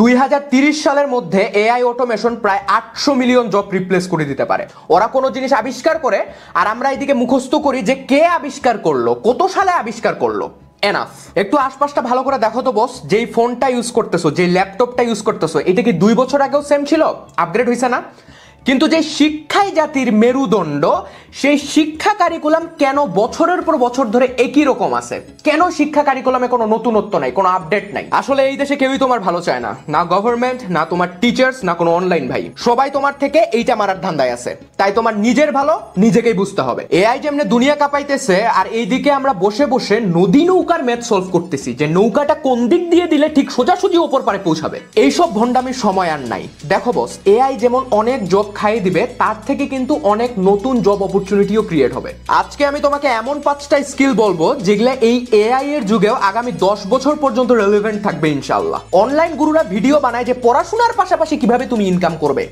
2030 সালের মধ্যে AI automation প্রায় 800 মিলিয়ন জব রিপ্লেস করে দিতে পারে। ওরা কোনো জিনিস আবিষ্কার করে আর আমরা এদিকে মুখস্থ করি যে কে আবিষ্কার করলো, কত সালে আবিষ্কার করলো। এনাফ। একটু আশপাশটা ভালো করে দেখো তো বস, যেই ফোনটা ইউজ করতেছো, যেই ল্যাপটপটা ইউজ করতেছো, এটা কি 2 বছর আগেও সেম ছিল? আপগ্রেড হয়েছে না? কিন্তু যে শিক্ষাই জাতির মেরুদণ্ড, সেই শিক্ষা কারিকুলাম কেন বছরের পর বছর ধরে একই রকম আছে? কেন শিক্ষা কারিকুলামে কোনো নতুনত্ব নাই, কোনো আপডেট নাই? আসলে এই দেশে কেউই তোমার ভালো চায় না, না গভর্নমেন্ট, না তোমার টিচার্স, না কোনো অনলাইন ভাই। সবাই তোমার থেকে এইটা মারার ধান্দায় আছে। তাই তোমার নিজের ভালো নিজেকেই বুঝতে হবে। এআই যেমনে দুনিয়া কাঁপাইতেছে, আর এইদিকে আমরা বসে বসে নদী নৌকার ম্যাথ সলভ করতেছি যে নৌকাটা কোন দিক দিয়ে দিলে ঠিক সোজাসুজি ওপর পারে পৌঁছাবে। এইসব ভণ্ডামির সময় আর নাই। দেখো বস, এআই যেমন অনেক জব খাইয়ে দিবে, তার থেকে কিন্তু অনেক নতুন জব অপরচুনিটিও ক্রিয়েট হবে। আজকে আমি তোমাকে এমন 5টা স্কিল বলবো যেগুলা এই এআই এর যুগেও আগামী 10 বছর পর্যন্ত রেলেভেন্ট থাকবে ইনশাআল্লাহ। অনলাইন গুরুরা ভিডিও বানায় যে পড়াশোনার পাশাপাশি কিভাবে তুমি ইনকাম করবে।